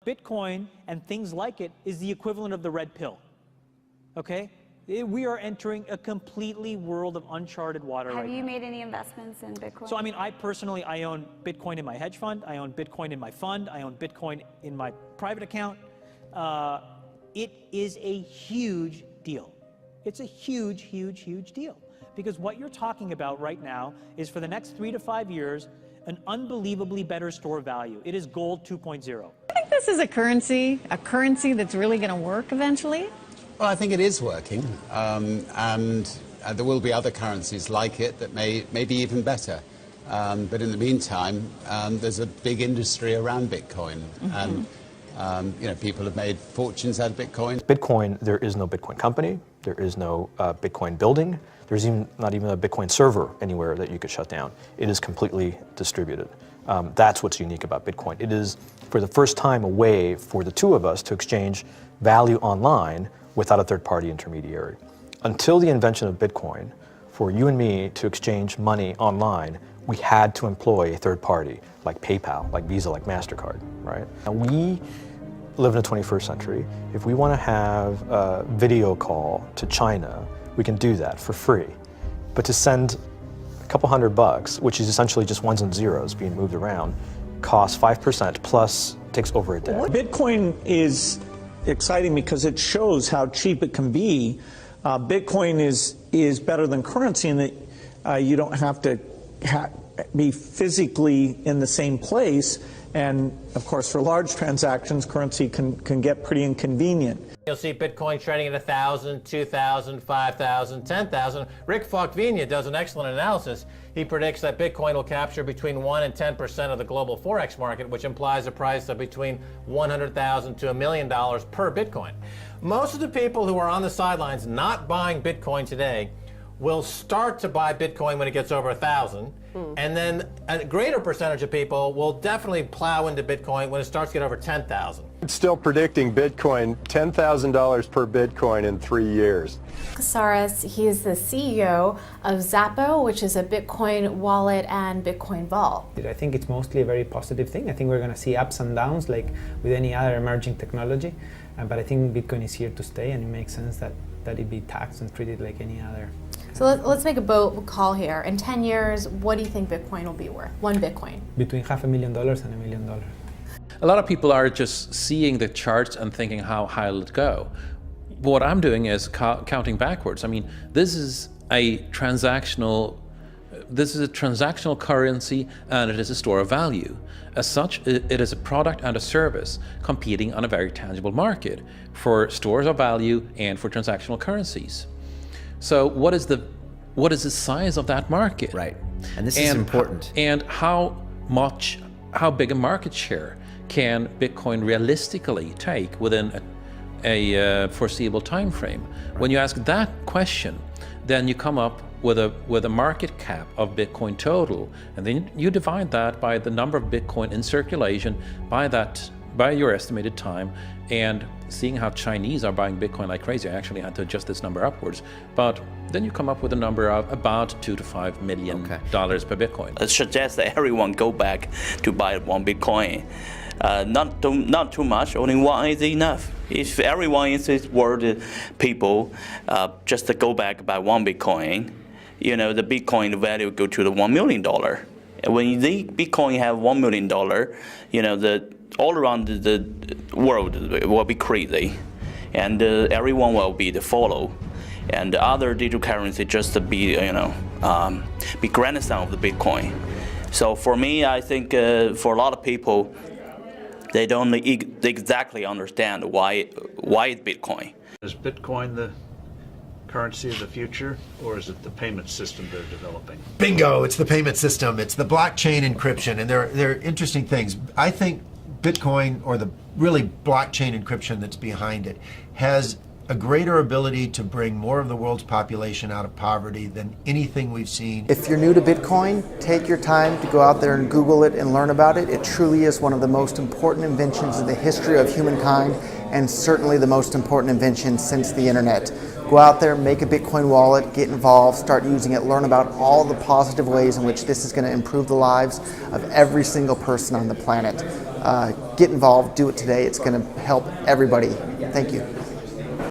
Bitcoin and things like it is the equivalent of the red pill, okay? We are entering a completely world of uncharted water right now. Have you made any investments in Bitcoin? So, I mean, I personally, I own Bitcoin in my hedge fund. I own Bitcoin in my fund. I own Bitcoin in my private account. It is a huge deal. It's a huge, huge, huge deal. Because what you're talking about right now is for the next 3 to 5 years, an unbelievably better store value. It is gold 2.0. I think this is a currency that's really going to work eventually. Well, I think it is working, and there will be other currencies like it that may be even better. But in the meantime, there's a big industry around Bitcoin, and you know, people have made fortunes out of Bitcoin. Bitcoin, there is no Bitcoin company, there is no Bitcoin building, there's not even a Bitcoin server anywhere that you could shut down. It is completely distributed. That's what's unique about Bitcoin. It is, for the first time, a way for the two of us to exchange value online without a third-party intermediary. Until the invention of Bitcoin, for you and me to exchange money online, we had to employ a third party, like PayPal, like Visa, like MasterCard, right? And we live in the 21st century. If we want to have a video call to China, we can do that for free. But to send a couple $100, which is essentially just ones and zeros being moved around, costs 5% plus takes over a day. Bitcoin is exciting because it shows how cheap it can be. Bitcoin is better than currency in that you don't have to be physically in the same place. And of course, for large transactions, currency can get pretty inconvenient. You'll see Bitcoin trading at 1,000, 2,000, 5,000, 10,000. Rick Falkvinia does an excellent analysis. He predicts that Bitcoin will capture between 1 and 10% of the global Forex market, which implies a price of between $100,000 to $1 million per Bitcoin. Most of the people who are on the sidelines not buying Bitcoin today will start to buy Bitcoin when it gets over 1,000. And then a greater percentage of people will definitely plow into Bitcoin when it starts to get over 10,000. It's still predicting Bitcoin, $10,000 per Bitcoin in 3 years. Casares, he is the CEO of Zappo, which is a Bitcoin wallet and Bitcoin vault. I think it's mostly a very positive thing. I think we're going to see ups and downs like with any other emerging technology. But I think Bitcoin is here to stay, and it makes sense that it be taxed and treated like any other. So let's make a bold call here. In 10 years, what do you think Bitcoin will be worth? One Bitcoin? Between $500,000 and $1 million. A lot of people are just seeing the charts and thinking, how high will it go? What I'm doing is counting backwards. I mean, this is a transactional currency, and it is a store of value. As such, it is a product and a service competing on a very tangible market for stores of value and for transactional currencies. So what is the size of that market? Right, and this is important. And how big a market share can Bitcoin realistically take within a foreseeable time frame? Right. When you ask that question, then you come up with a market cap of Bitcoin total, and then you divide that by the number of Bitcoin in circulation by your estimated time, and seeing how Chinese are buying Bitcoin like crazy, I actually had to adjust this number upwards, but then you come up with a number of about $2 to $5 million per Bitcoin. I suggest that everyone go back to buy one Bitcoin. Not too much, only one is enough. If everyone in this world, people, just to go back buy one Bitcoin, you know, the Bitcoin value go to the $1 million. And when the Bitcoin have $1 million, you know, all around the world will be crazy, and everyone will be the follow, and the other digital currency just to be, you know, be grandson of the Bitcoin. So for me, I think for a lot of people, they don't exactly understand why it's Bitcoin. Is Bitcoin the currency of the future, or is it the payment system they're developing? Bingo! It's the payment system. It's the blockchain encryption, and they're interesting things. I think Bitcoin, or the really blockchain encryption that's behind it, has a greater ability to bring more of the world's population out of poverty than anything we've seen. If you're new to Bitcoin, take your time to go out there and Google it and learn about it. It truly is one of the most important inventions in the history of humankind, and certainly the most important invention since the internet. Go out there, make a Bitcoin wallet, get involved, start using it, learn about all the positive ways in which this is going to improve the lives of every single person on the planet. Get involved, do it today. It's going to help everybody. Thank you.